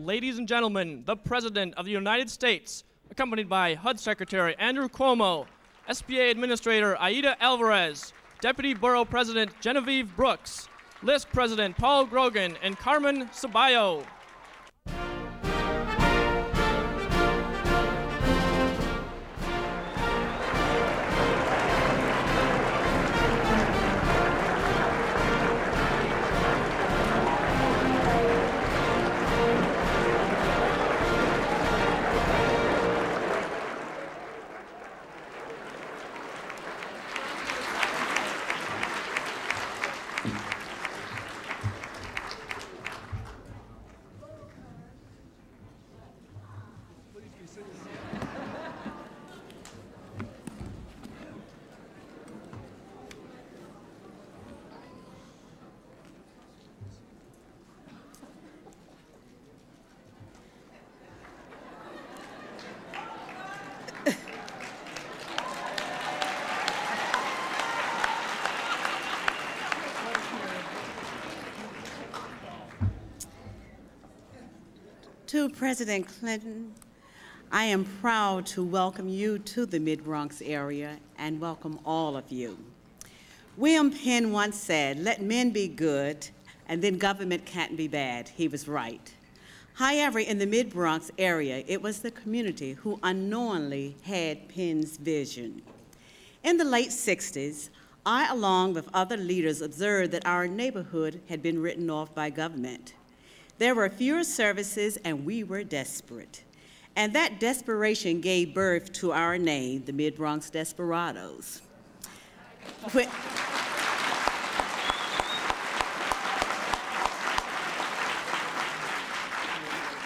ladies and gentlemen, the President of the United States, accompanied by HUD Secretary Andrew Cuomo, SBA Administrator Aida Alvarez, Deputy Borough President Genevieve Brooks, LISC President Paul Grogan, and Carmen Ceballo. To President Clinton, I am proud to welcome you to the Mid Bronx area and welcome all of you. William Penn once said, "Let men be good, and then government can't be bad." He was right. However, in the Mid Bronx area, it was the community who unknowingly had Penn's vision. In the late 60s, I, along with other leaders, observed that our neighborhood had been written off by government. There were fewer services, and we were desperate. And that desperation gave birth to our name, the Mid Bronx Desperados.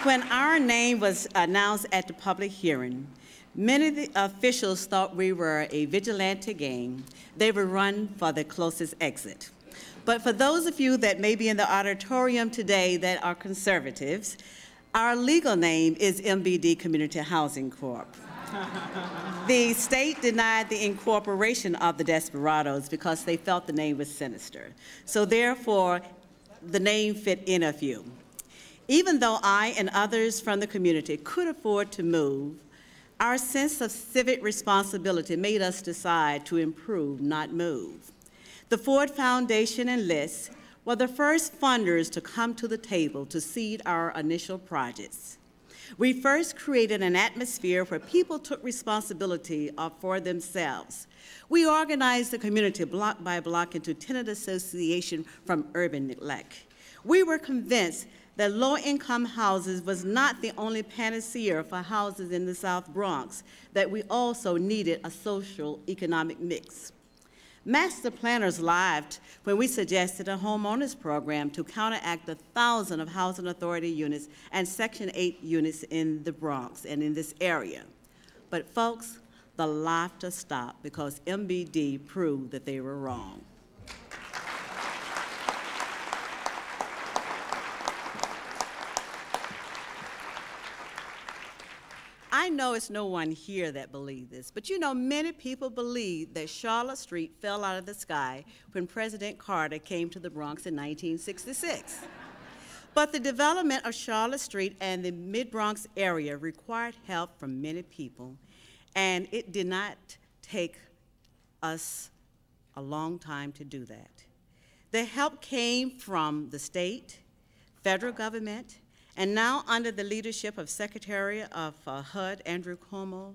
When our name was announced at the public hearing, many of the officials thought we were a vigilante gang. They would run for the closest exit. But for those of you that may be in the auditorium today that are conservatives, our legal name is MBD Community Housing Corp. The state denied the incorporation of the Desperados because they felt the name was sinister. So therefore, the name fit in a few. Even though I and others from the community could afford to move, our sense of civic responsibility made us decide to improve, not move. The Ford Foundation and LISC were the first funders to come to the table to seed our initial projects. We first created an atmosphere where people took responsibility for themselves. We organized the community block by block into tenant association from urban neglect. We were convinced that low-income houses was not the only panacea for houses in the South Bronx, that we also needed a social economic mix. Master planners laughed when we suggested a homeowners program to counteract the thousands of housing authority units and Section 8 units in the Bronx and in this area. But folks, the laughter stopped because MBD proved that they were wrong. I know it's no one here that believes this, but you know, many people believe that Charlotte Street fell out of the sky when President Carter came to the Bronx in 1966. But the development of Charlotte Street and the Mid-Bronx area required help from many people, and it did not take us a long time to do that. The help came from the state, federal government, and now under the leadership of Secretary of HUD, Andrew Cuomo,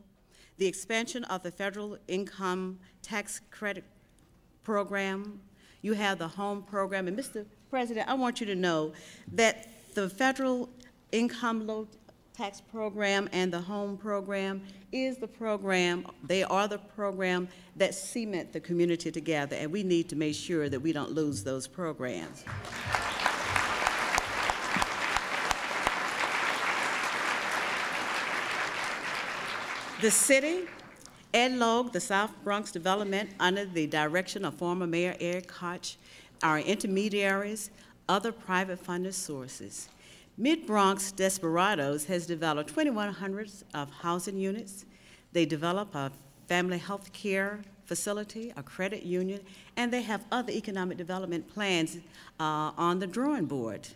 the expansion of the federal income tax credit program, you have the home program. And Mr. President, I want you to know that the federal income low tax program and the home program is the program, they are the program that cement the community together, and we need to make sure that we don't lose those programs. The city, Ed Logue, the South Bronx Development, under the direction of former Mayor Eric Koch, our intermediaries, other private funded sources. Mid Bronx Desperados has developed 2,100 of housing units. They develop a family health care facility, a credit union, and they have other economic development plans on the drawing board.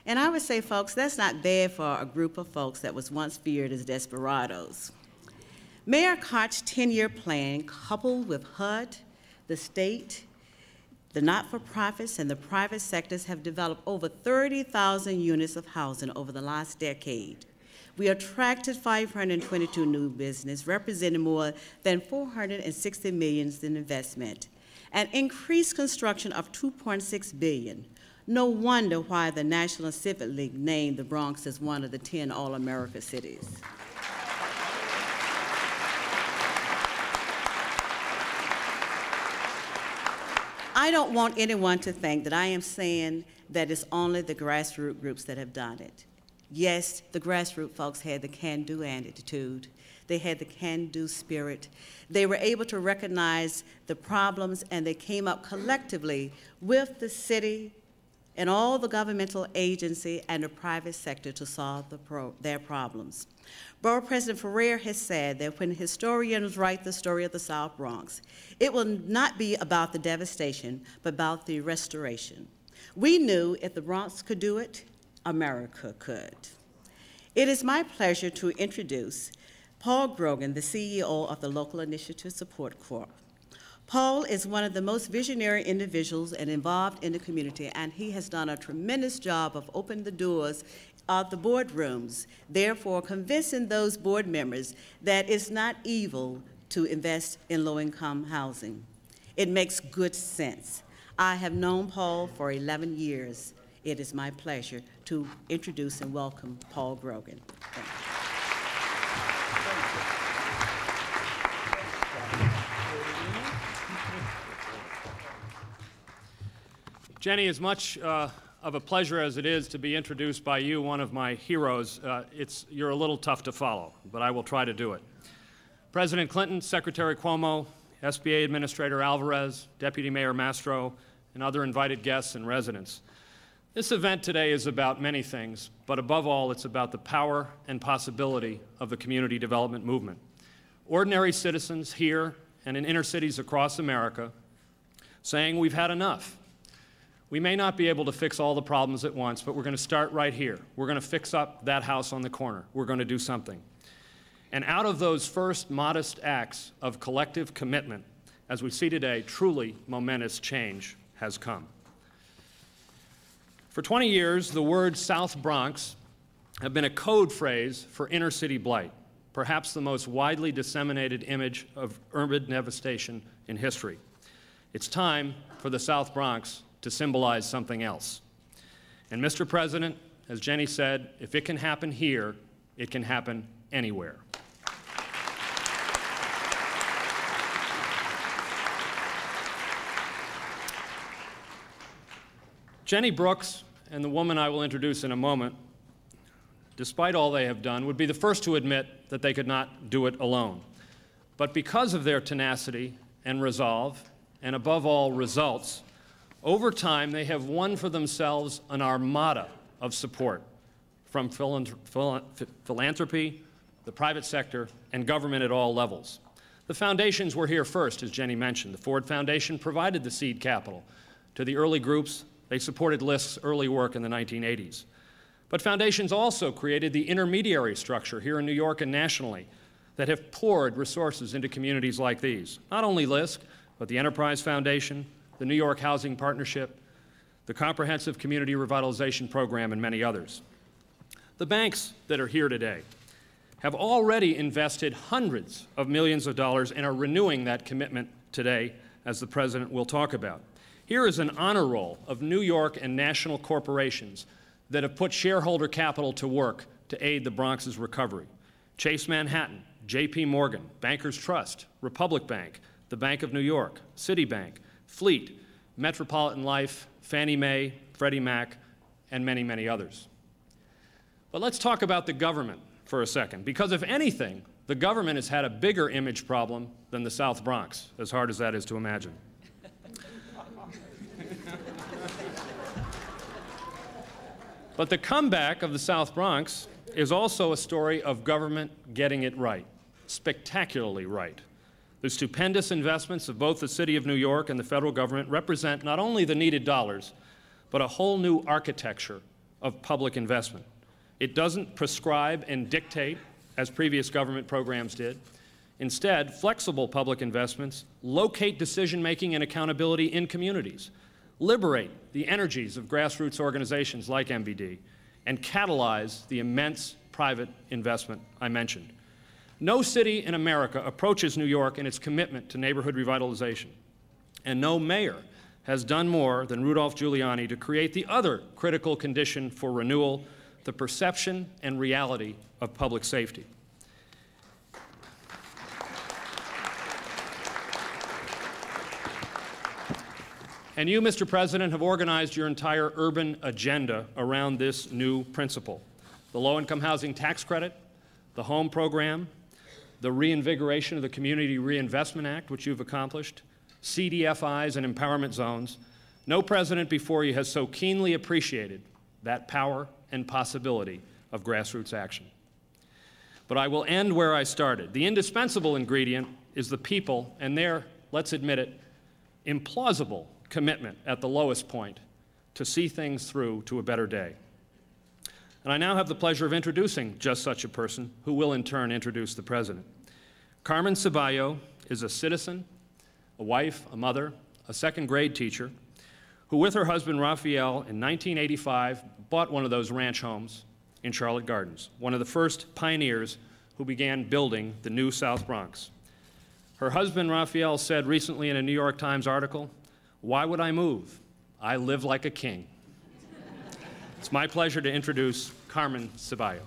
And I would say, folks, that's not bad for a group of folks that was once feared as desperados. Mayor Koch's 10-year plan, coupled with HUD, the state, the not-for-profits, and the private sectors have developed over 30,000 units of housing over the last decade. We attracted 522 new business, representing more than $460 million in investment, and increased construction of $2.6 billion. No wonder why the National Civic League named the Bronx as one of the 10 All-America cities. I don't want anyone to think that I am saying that it's only the grassroots groups that have done it. Yes, the grassroots folks had the can-do attitude. They had the can-do spirit. They were able to recognize the problems, and they came up collectively with the city and all the governmental agency and the private sector to solve their problems. Borough President Ferrer has said that when historians write the story of the South Bronx, it will not be about the devastation, but about the restoration. We knew if the Bronx could do it, America could. It is my pleasure to introduce Paul Grogan, the CEO of the Local Initiative Support Corp. Paul is one of the most visionary individuals and involved in the community, and he has done a tremendous job of opening the doors of the boardrooms, therefore convincing those board members that it's not evil to invest in low-income housing. It makes good sense. I have known Paul for 11 years. It is my pleasure to introduce and welcome Paul Grogan. Thank you. Jenny, as much of a pleasure as it is to be introduced by you, one of my heroes, you're a little tough to follow, but I will try to do it. President Clinton, Secretary Cuomo, SBA Administrator Alvarez, Deputy Mayor Mastro, and other invited guests and residents. This event today is about many things, but above all, it's about the power and possibility of the community development movement. Ordinary citizens here and in inner cities across America saying we've had enough. We may not be able to fix all the problems at once, but we're going to start right here. We're going to fix up that house on the corner. We're going to do something. And out of those first modest acts of collective commitment, as we see today, truly momentous change has come. For 20 years, the words South Bronx have been a code phrase for inner city blight, perhaps the most widely disseminated image of urban devastation in history. It's time for the South Bronx to symbolize something else. And Mr. President, as Jenny said, if it can happen here, it can happen anywhere. Jenny Brooks, and the woman I will introduce in a moment, despite all they have done, would be the first to admit that they could not do it alone. But because of their tenacity and resolve, and above all, results, over time, they have won for themselves an armada of support from philanthropy, the private sector, and government at all levels. The foundations were here first, as Jenny mentioned. The Ford Foundation provided the seed capital to the early groups. They supported LISC's early work in the 1980s. But foundations also created the intermediary structure here in New York and nationally that have poured resources into communities like these. Not only LISC, but the Enterprise Foundation, the New York Housing Partnership, the Comprehensive Community Revitalization Program, and many others. The banks that are here today have already invested hundreds of millions of dollars and are renewing that commitment today, as the President will talk about. Here is an honor roll of New York and national corporations that have put shareholder capital to work to aid the Bronx's recovery. Chase Manhattan, J.P. Morgan, Bankers Trust, Republic Bank, the Bank of New York, Citibank, Fleet, Metropolitan Life, Fannie Mae, Freddie Mac, and many, many others. But let's talk about the government for a second, because if anything, the government has had a bigger image problem than the South Bronx, as hard as that is to imagine. But the comeback of the South Bronx is also a story of government getting it right, spectacularly right. The stupendous investments of both the City of New York and the federal government represent not only the needed dollars, but a whole new architecture of public investment. It doesn't prescribe and dictate, as previous government programs did. Instead, flexible public investments locate decision-making and accountability in communities, liberate the energies of grassroots organizations like MBD, and catalyze the immense private investment I mentioned. No city in America approaches New York in its commitment to neighborhood revitalization, and no mayor has done more than Rudolph Giuliani to create the other critical condition for renewal, the perception and reality of public safety. And you, Mr. President, have organized your entire urban agenda around this new principle. The low-income housing tax credit, the home program, the reinvigoration of the Community Reinvestment Act, which you've accomplished, CDFIs and empowerment zones. No president before you has so keenly appreciated that power and possibility of grassroots action. But I will end where I started. The indispensable ingredient is the people and their, let's admit it, implausible commitment at the lowest point to see things through to a better day. And I now have the pleasure of introducing just such a person who will in turn introduce the President. Carmen Ceballo is a citizen, a wife, a mother, a second-grade teacher, who with her husband Raphael in 1985 bought one of those ranch homes in Charlotte Gardens, one of the first pioneers who began building the new South Bronx. Her husband Raphael said recently in a New York Times article, "Why would I move? I live like a king." It's my pleasure to introduce Carmen Ceballo.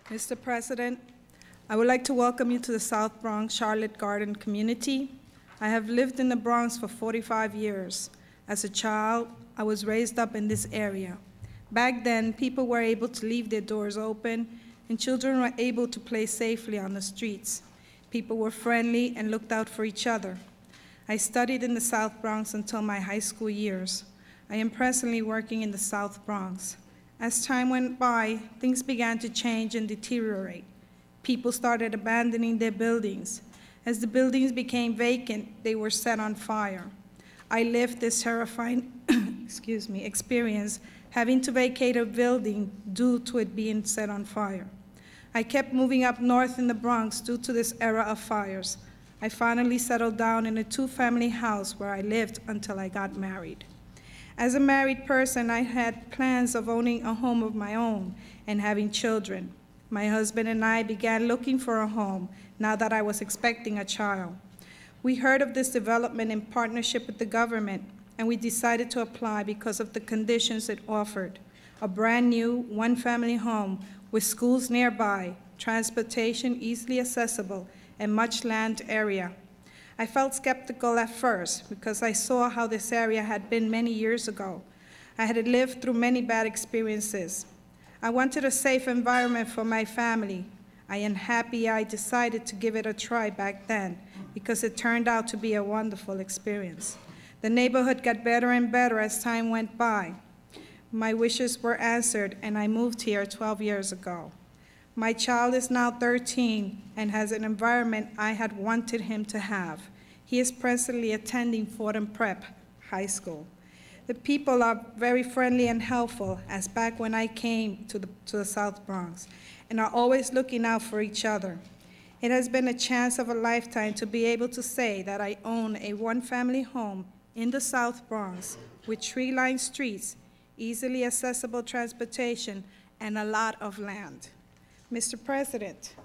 Mr. President, I would like to welcome you to the South Bronx Charlotte Garden community. I have lived in the Bronx for 45 years. As a child, I was raised up in this area. Back then, people were able to leave their doors open, and children were able to play safely on the streets. People were friendly and looked out for each other. I studied in the South Bronx until my high school years. I am presently working in the South Bronx. As time went by, things began to change and deteriorate. People started abandoning their buildings. As the buildings became vacant, they were set on fire. I lived this terrifying experience, having to vacate a building due to it being set on fire. I kept moving up north in the Bronx due to this era of fires. I finally settled down in a two-family house where I lived until I got married. As a married person, I had plans of owning a home of my own and having children. My husband and I began looking for a home now that I was expecting a child. We heard of this development in partnership with the government, and we decided to apply because of the conditions it offered. A brand new one-family home with schools nearby, transportation easily accessible, and much land area. I felt skeptical at first because I saw how this area had been many years ago. I had lived through many bad experiences. I wanted a safe environment for my family. I am happy I decided to give it a try back then because it turned out to be a wonderful experience. The neighborhood got better and better as time went by. My wishes were answered, and I moved here 12 years ago. My child is now 13 and has an environment I had wanted him to have. He is presently attending Fordham Prep High School. The people are very friendly and helpful, as back when I came to the South Bronx, and are always looking out for each other. It has been a chance of a lifetime to be able to say that I own a one-family home in the South Bronx with tree-lined streets, easily accessible transportation, and a lot of land. Mr. President,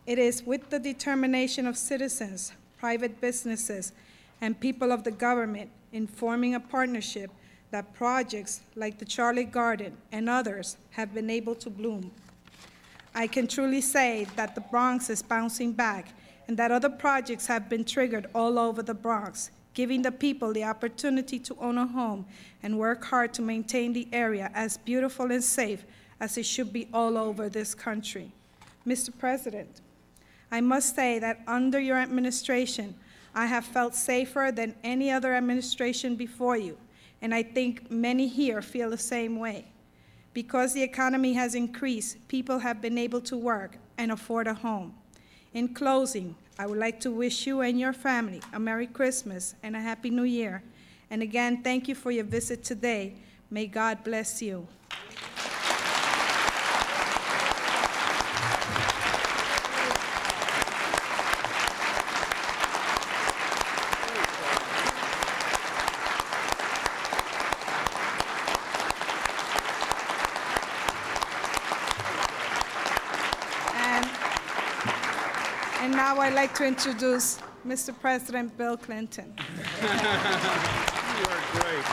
it is with the determination of citizens, private businesses, and people of the government in forming a partnership that projects like the Charlotte Garden and others have been able to bloom. I can truly say that the Bronx is bouncing back and that other projects have been triggered all over the Bronx, giving the people the opportunity to own a home and work hard to maintain the area as beautiful and safe as it should be all over this country. Mr. President, I must say that under your administration, I have felt safer than any other administration before you, and I think many here feel the same way. Because the economy has increased, people have been able to work and afford a home. In closing, I would like to wish you and your family a Merry Christmas and a Happy New Year. And again, thank you for your visit today. May God bless you. And now I'd like to introduce Mr. President Bill Clinton. You are great.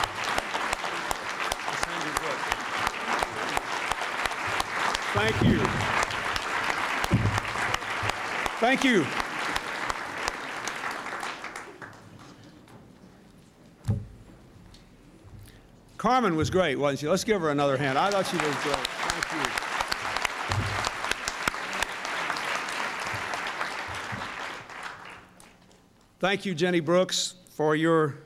Thank you. Thank you. Carmen was great, wasn't she? Let's give her another hand. I thought she was great. Thank you. Thank you, Jenny Brooks, for your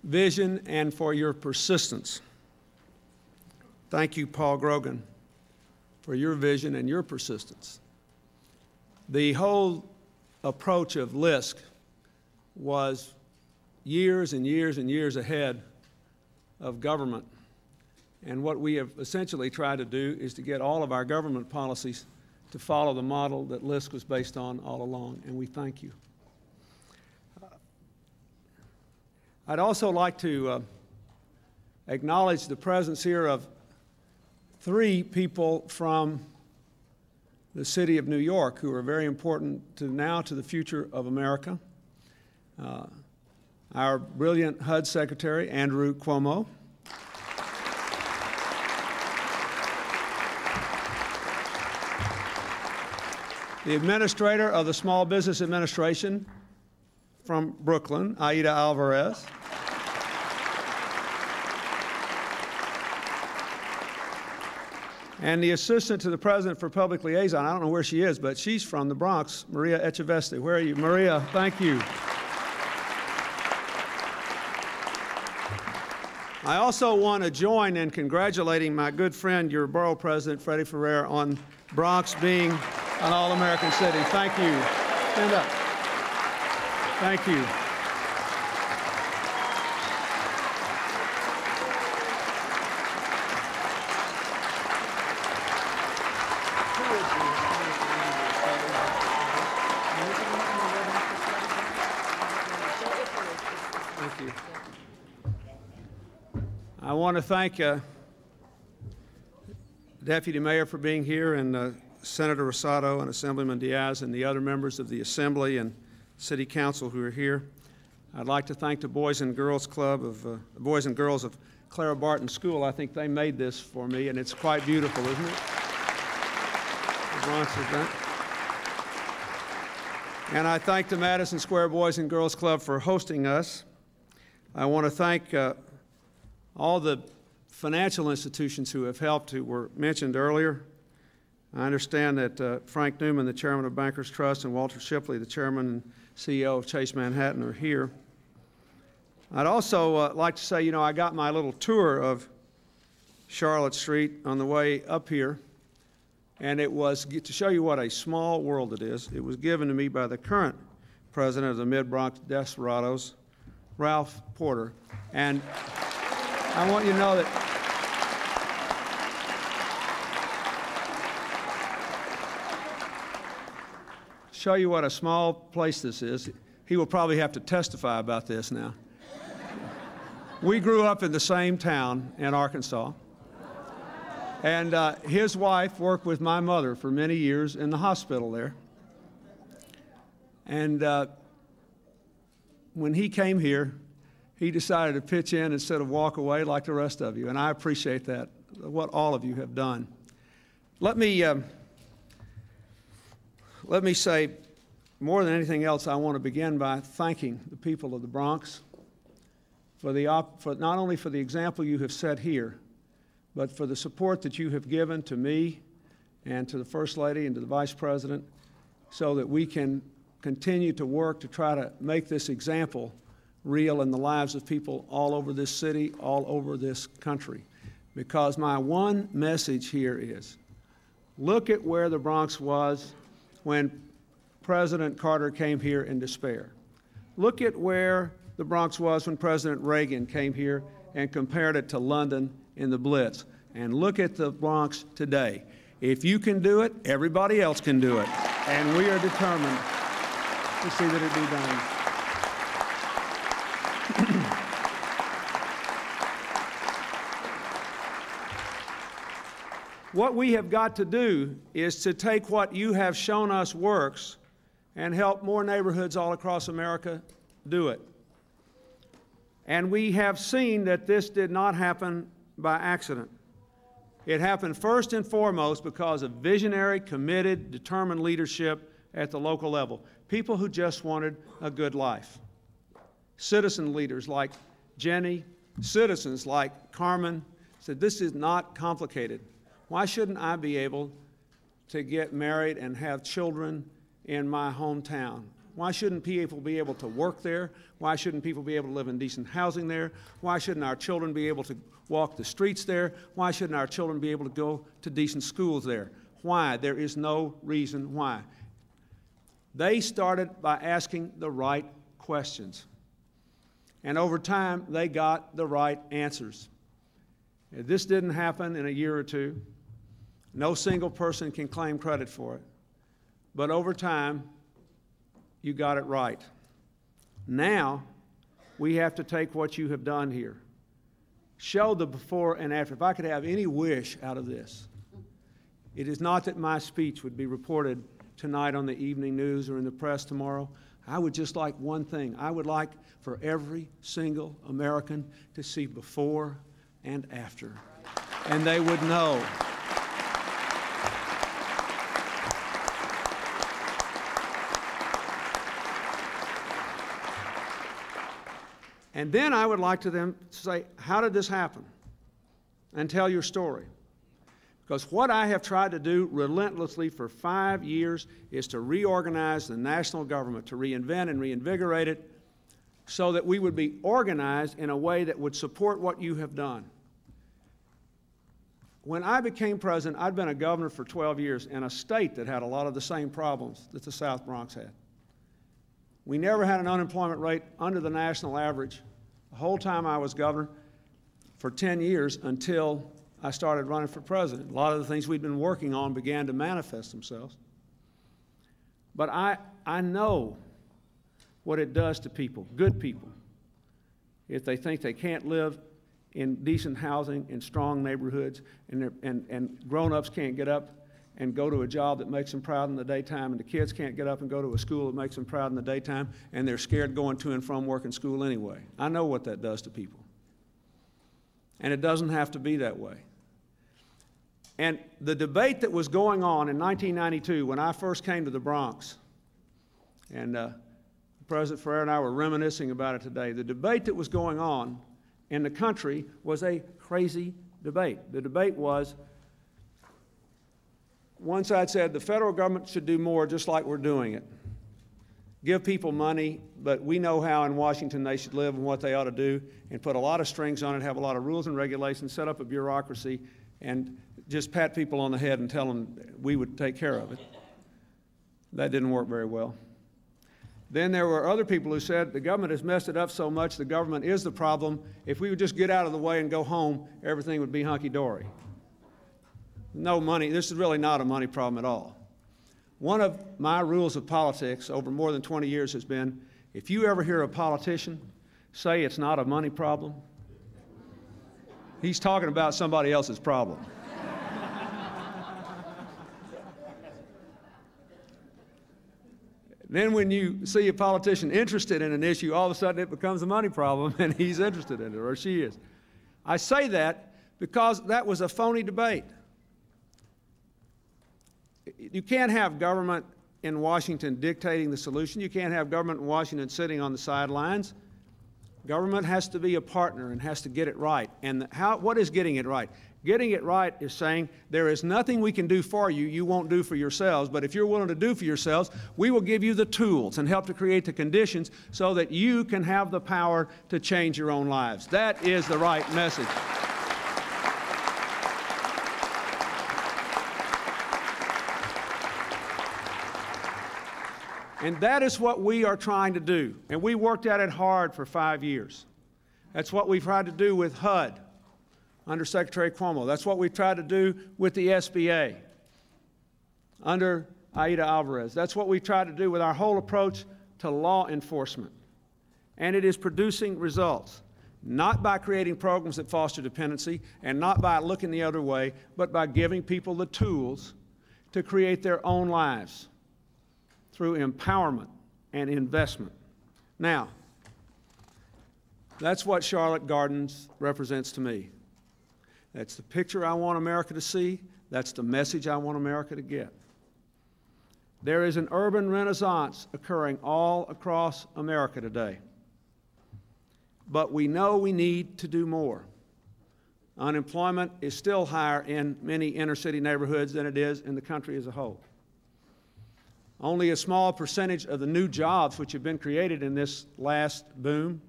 vision and for your persistence. Thank you, Paul Grogan, for your vision and your persistence. The whole approach of LISC was years and years and years ahead of government. And what we have essentially tried to do is to get all of our government policies to follow the model that LISC was based on all along, and we thank you. I'd also like to acknowledge the presence here of 3 people from the city of New York who are very important to the future of America. Our brilliant HUD Secretary, Andrew Cuomo. The Administrator of the Small Business Administration from Brooklyn, Aida Alvarez. And the Assistant to the President for Public Liaison, I don't know where she is, but she's from the Bronx, Maria Echeveste. Where are you? Maria, thank you. I also want to join in congratulating my good friend, your borough president, Freddie Ferrer, on Bronx being an all-American city. Thank you. Stand up. Thank you. Thank you. I want to thank Deputy Mayor for being here, and Senator Rosado and Assemblyman Diaz and the other members of the Assembly and City Council who are here. I'd like to thank the Boys and Girls Club of the Boys and Girls of Clara Barton School. I think they made this for me, and it's quite beautiful, isn't it? The Bronx event. And I thank the Madison Square Boys and Girls Club for hosting us. I want to thank all the financial institutions who have helped, who were mentioned earlier. I understand that Frank Newman, the chairman of Bankers Trust, and Walter Shipley, the chairman and CEO of Chase Manhattan, are here. I'd also like to say, you know, I got my little tour of Charlotte Street on the way up here, and it was to show you what a small world it is. It was given to me by the current president of the Mid Bronx Desperados, Ralph Porter. And I want you to know that show you what a small place this is. He will probably have to testify about this now. We grew up in the same town in Arkansas, and his wife worked with my mother for many years in the hospital there. And when he came here, he decided to pitch in instead of walk away like the rest of you, and I appreciate that, what all of you have done. Let me say, more than anything else, I want to begin by thanking the people of the Bronx for not only for the example you have set here, but for the support that you have given to me and to the First Lady and to the Vice President so that we can continue to work to try to make this example real in the lives of people all over this city, all over this country. Because my one message here is, look at where the Bronx was when President Carter came here in despair. Look at where the Bronx was when President Reagan came here and compared it to London in the Blitz. And look at the Bronx today. If you can do it, everybody else can do it. And we are determined to see that it be done. What we have got to do is to take what you have shown us works and help more neighborhoods all across America do it. And we have seen that this did not happen by accident. It happened first and foremost because of visionary, committed, determined leadership at the local level. People who just wanted a good life. Citizen leaders like Jenny, citizens like Carmen said, this is not complicated. Why shouldn't I be able to get married and have children in my hometown? Why shouldn't people be able to work there? Why shouldn't people be able to live in decent housing there? Why shouldn't our children be able to walk the streets there? Why shouldn't our children be able to go to decent schools there? Why? There is no reason why. They started by asking the right questions. And over time, they got the right answers. This didn't happen in a year or two. No single person can claim credit for it. But over time, you got it right. Now, we have to take what you have done here. Show the before and after. If I could have any wish out of this, it is not that my speech would be reported tonight on the evening news or in the press tomorrow. I would just like one thing. I would like for every single American to see before and after. And they would know. And then I would like to them say, how did this happen? And tell your story. Because what I have tried to do relentlessly for 5 years is to reorganize the national government, to reinvent and reinvigorate it so that we would be organized in a way that would support what you have done. When I became president, I'd been a governor for 12 years in a state that had a lot of the same problems that the South Bronx had. We never had an unemployment rate under the national average the whole time I was governor for 10 years until I started running for president. A lot of the things we'd been working on began to manifest themselves. But I know what it does to people, good people, if they think they can't live in decent housing, in strong neighborhoods, and grown-ups can't get up and go to a job that makes them proud in the daytime, and the kids can't get up and go to a school that makes them proud in the daytime, and they're scared going to and from work and school anyway. I know what that does to people. And it doesn't have to be that way. And the debate that was going on in 1992 when I first came to the Bronx, and President Ferrer and I were reminiscing about it today, the debate that was going on in the country was a crazy debate. The debate was, one side said the federal government should do more just like we're doing it. Give people money, but we know how in Washington they should live and what they ought to do, and put a lot of strings on it, have a lot of rules and regulations, set up a bureaucracy, and just pat people on the head and tell them we would take care of it. That didn't work very well. Then there were other people who said the government has messed it up so much, the government is the problem. If we would just get out of the way and go home, everything would be hunky-dory. No money, this is really not a money problem at all. One of my rules of politics over more than 20 years has been, if you ever hear a politician say it's not a money problem, he's talking about somebody else's problem. Then when you see a politician interested in an issue, all of a sudden it becomes a money problem and he's interested in it, or she is. I say that because that was a phony debate. You can't have government in Washington dictating the solution. You can't have government in Washington sitting on the sidelines. Government has to be a partner and has to get it right. And what is getting it right? Getting it right is saying there is nothing we can do for you you won't do for yourselves, but if you're willing to do for yourselves, we will give you the tools and help to create the conditions so that you can have the power to change your own lives. That is the right message. And that is what we are trying to do. And we worked at it hard for 5 years. That's what we've tried to do with HUD under Secretary Cuomo. That's what we've tried to do with the SBA under Aida Alvarez. That's what we've tried to do with our whole approach to law enforcement. And it is producing results, not by creating programs that foster dependency and not by looking the other way, but by giving people the tools to create their own lives through empowerment and investment. Now, that's what Charlotte Gardens represents to me. That's the picture I want America to see. That's the message I want America to get. There is an urban renaissance occurring all across America today. But we know we need to do more. Unemployment is still higher in many inner-city neighborhoods than it is in the country as a whole. Only a small percentage of the new jobs which have been created in this last boom,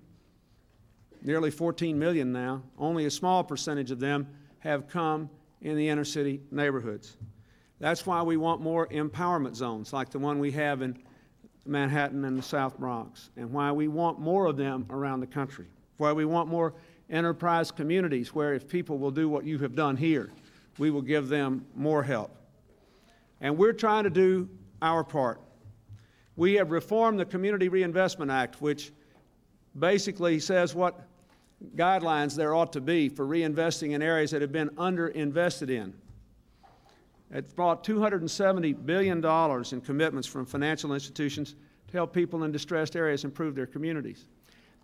nearly 14 million now, only a small percentage of them have come in the inner-city neighborhoods. That's why we want more empowerment zones like the one we have in Manhattan and the South Bronx, and why we want more of them around the country, why we want more enterprise communities where if people will do what you have done here, we will give them more help. And we're trying to do our part. We have reformed the Community Reinvestment Act, which basically says what guidelines there ought to be for reinvesting in areas that have been underinvested in. It brought $270 billion in commitments from financial institutions to help people in distressed areas improve their communities.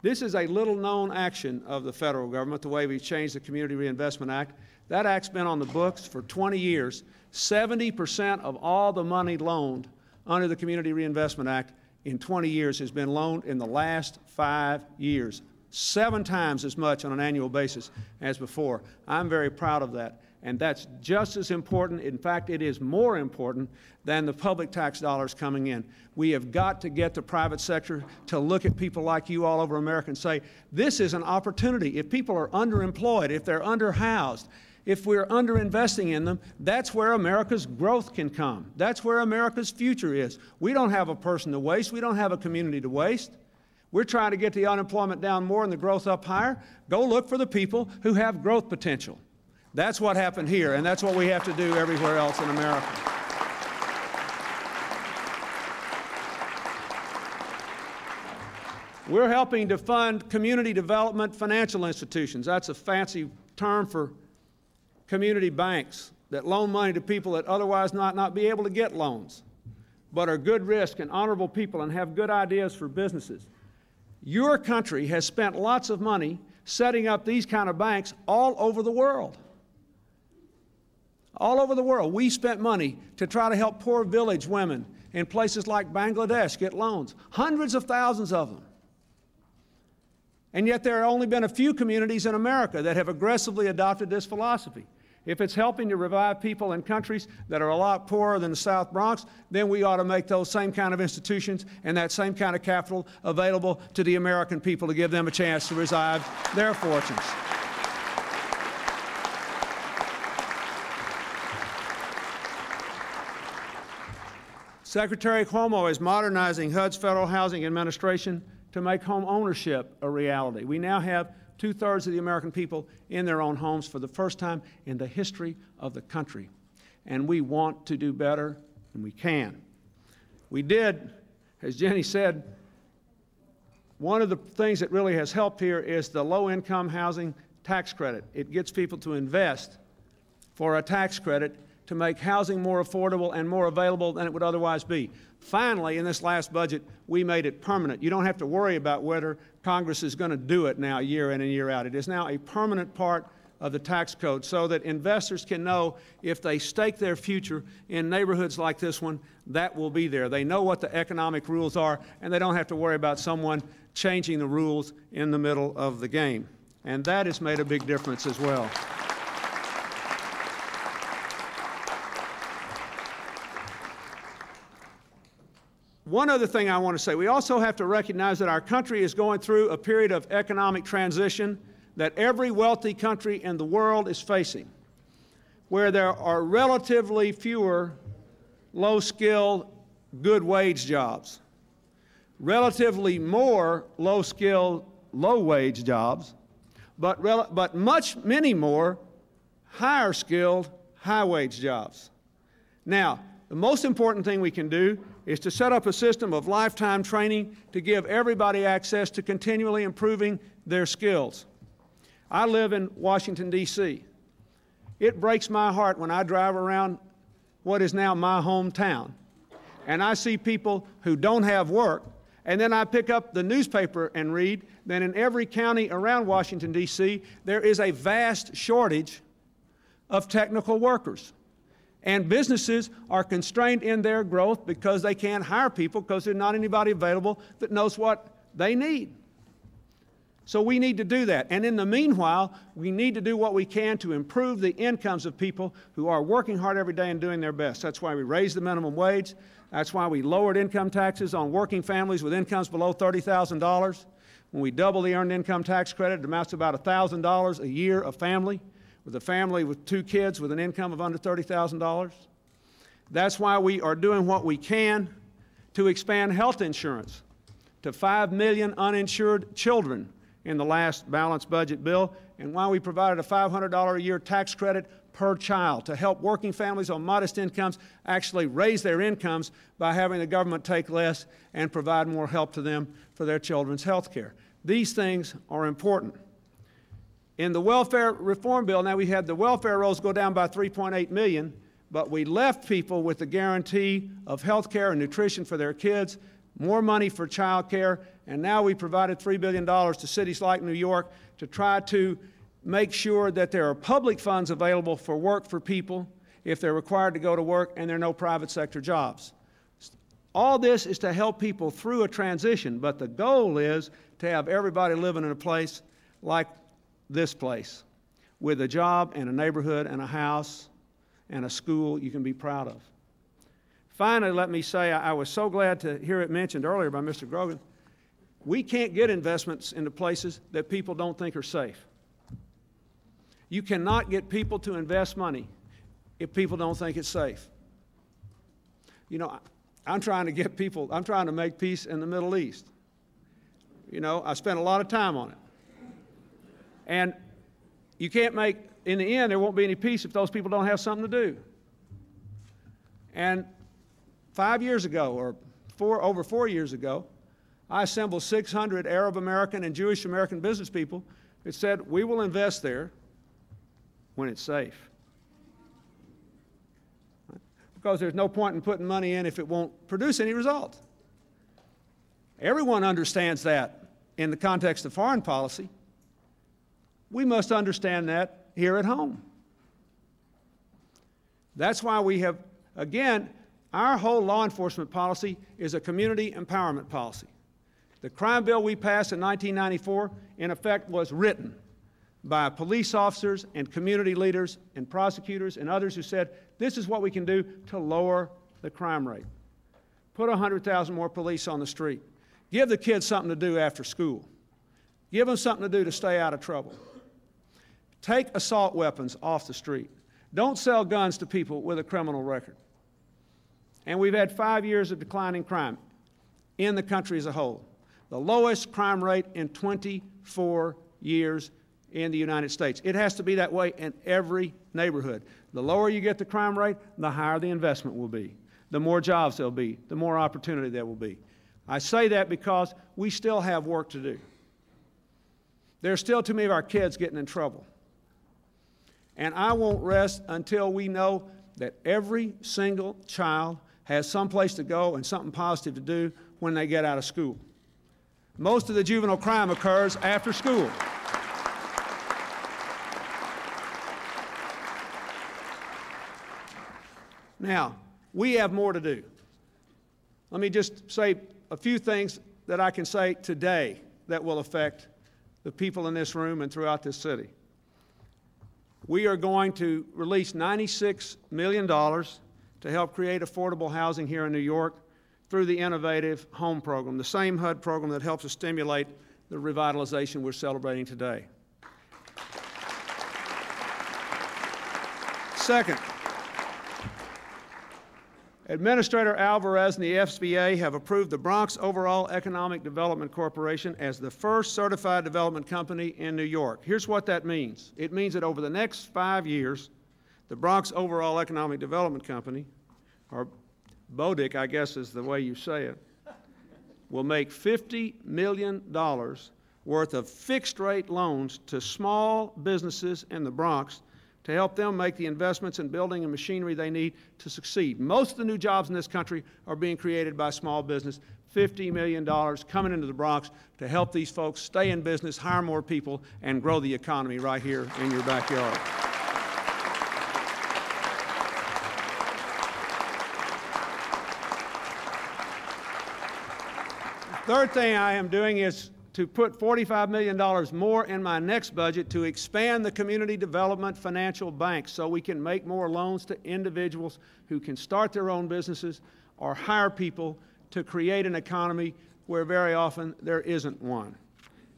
This is a little-known action of the federal government, the way we've changed the Community Reinvestment Act. That act's been on the books for 20 years. 70% of all the money loaned under the Community Reinvestment Act in 20 years has been loaned in the last 5 years, 7 times as much on an annual basis as before. I'm very proud of that. And that's just as important. In fact, it is more important than the public tax dollars coming in. We have got to get the private sector to look at people like you all over America and say, this is an opportunity. If people are underemployed, if they're underhoused, if we're underinvesting in them, that's where America's growth can come. That's where America's future is. We don't have a person to waste. We don't have a community to waste. We're trying to get the unemployment down more and the growth up higher. Go look for the people who have growth potential. That's what happened here, and that's what we have to do everywhere else in America. We're helping to fund community development financial institutions. That's a fancy term for community banks that loan money to people that otherwise might not be able to get loans, but are good risk and honorable people and have good ideas for businesses. Your country has spent lots of money setting up these kind of banks all over the world. All over the world, we spent money to try to help poor village women in places like Bangladesh get loans, hundreds of thousands of them. And yet there have only been a few communities in America that have aggressively adopted this philosophy. If it's helping to revive people in countries that are a lot poorer than the South Bronx, then we ought to make those same kind of institutions and that same kind of capital available to the American people to give them a chance to revive their fortunes. Secretary Cuomo is modernizing HUD's Federal Housing Administration to make home ownership a reality. We now have 2/3 of the American people in their own homes for the first time in the history of the country. And we want to do better, and we can. We did, as Jenny said, one of the things that really has helped here is the low-income housing tax credit. It gets people to invest for a tax credit to make housing more affordable and more available than it would otherwise be. Finally, in this last budget, we made it permanent. You don't have to worry about whether Congress is going to do it now year in and year out. It is now a permanent part of the tax code so that investors can know if they stake their future in neighborhoods like this one, that will be there. They know what the economic rules are, and they don't have to worry about someone changing the rules in the middle of the game. And that has made a big difference as well. One other thing I want to say, we also have to recognize that our country is going through a period of economic transition that every wealthy country in the world is facing, where there are relatively fewer low-skilled, good-wage jobs. relatively more low-skilled, low-wage jobs, but many more higher-skilled, high-wage jobs. Now, the most important thing we can do is to set up a system of lifetime training to give everybody access to continually improving their skills. I live in Washington, D.C. It breaks my heart when I drive around what is now my hometown, and I see people who don't have work, and then I pick up the newspaper and read that in every county around Washington, D.C., there is a vast shortage of technical workers. And businesses are constrained in their growth because they can't hire people because there's not anybody available that knows what they need. So we need to do that. And in the meanwhile, we need to do what we can to improve the incomes of people who are working hard every day and doing their best. That's why we raised the minimum wage. That's why we lowered income taxes on working families with incomes below $30,000. When we double the earned income tax credit, it amounts to about $1,000 a year a family, with a family with 2 kids with an income of under $30,000. That's why we are doing what we can to expand health insurance to 5 million uninsured children in the last balanced budget bill, and why we provided a $500 a year tax credit per child to help working families on modest incomes actually raise their incomes by having the government take less and provide more help to them for their children's health care. These things are important. In the welfare reform bill, now we had the welfare rolls go down by 3.8 million, but we left people with the guarantee of health care and nutrition for their kids, more money for child care, and now we provided $3 billion to cities like New York to try to make sure that there are public funds available for work for people if they're required to go to work and there are no private sector jobs. All this is to help people through a transition, but the goal is to have everybody living in a place like this place, with a job and a neighborhood and a house and a school you can be proud of. Finally, let me say I was so glad to hear it mentioned earlier by Mr. Grogan. We can't get investments into places that people don't think are safe. You cannot get people to invest money if people don't think it's safe. You know, I'm trying to make peace in the Middle East. You know, I spent a lot of time on it. And you can't make, in the end, there won't be any peace if those people don't have something to do. And 5 years ago, or over 4 years ago, I assembled 600 Arab American and Jewish American business people that said, we will invest there when it's safe. Because there's no point in putting money in if it won't produce any result. Everyone understands that in the context of foreign policy. We must understand that here at home. That's why we have, again, our whole law enforcement policy is a community empowerment policy. The crime bill we passed in 1994, in effect, was written by police officers and community leaders and prosecutors and others who said, this is what we can do to lower the crime rate. Put 100,000 more police on the street. Give the kids something to do after school. Give them something to do to stay out of trouble. Take assault weapons off the street. Don't sell guns to people with a criminal record. And we've had 5 years of declining crime in the country as a whole. The lowest crime rate in 24 years in the United States. It has to be that way in every neighborhood. The lower you get the crime rate, the higher the investment will be. The more jobs there'll be, the more opportunity there will be. I say that because we still have work to do. There's still too many of our kids getting in trouble. And I won't rest until we know that every single child has some place to go and something positive to do when they get out of school. Most of the juvenile crime occurs after school. Now, we have more to do. Let me just say a few things that I can say today that will affect the people in this room and throughout this city. We are going to release $96 million to help create affordable housing here in New York through the Innovative Home Program, the same HUD program that helps us stimulate the revitalization we're celebrating today. Second, Administrator Alvarez and the SBA have approved the Bronx Overall Economic Development Corporation as the first certified development company in New York. Here's what that means. It means that over the next 5 years, the Bronx Overall Economic Development Company, or BODIC, I guess is the way you say it, will make $50 million worth of fixed-rate loans to small businesses in the Bronx to help them make the investments in building and machinery they need to succeed. Most of the new jobs in this country are being created by small business. $50 million coming into the Bronx to help these folks stay in business, hire more people, and grow the economy right here in your backyard. Third thing I am doing is to put $45 million more in my next budget to expand the Community Development Financial Bank so we can make more loans to individuals who can start their own businesses or hire people to create an economy where very often there isn't one.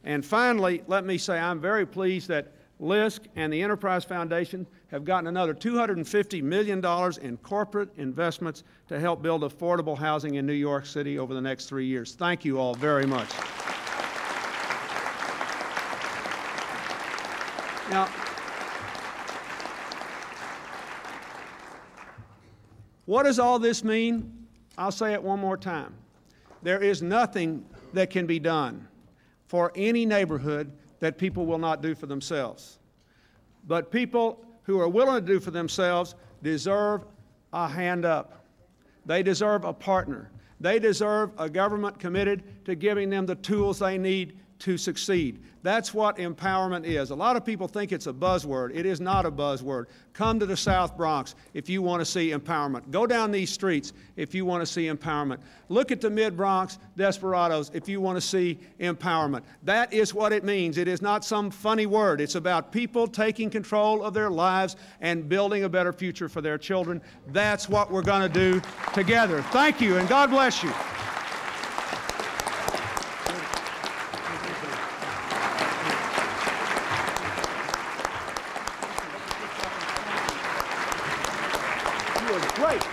And finally, let me say I'm very pleased that LISC and the Enterprise Foundation have gotten another $250 million in corporate investments to help build affordable housing in New York City over the next 3 years. Thank you all very much. Now, what does all this mean? I'll say it one more time. There is nothing that can be done for any neighborhood that people will not do for themselves. But people who are willing to do for themselves deserve a hand up. They deserve a partner. They deserve a government committed to giving them the tools they need to succeed. That's what empowerment is. A lot of people think it's a buzzword. It is not a buzzword. Come to the South Bronx if you want to see empowerment. Go down these streets if you want to see empowerment. Look at the Mid Bronx Desperados if you want to see empowerment. That is what it means. It is not some funny word. It's about people taking control of their lives and building a better future for their children. That's what we're going to do together. Thank you, and God bless you. Great.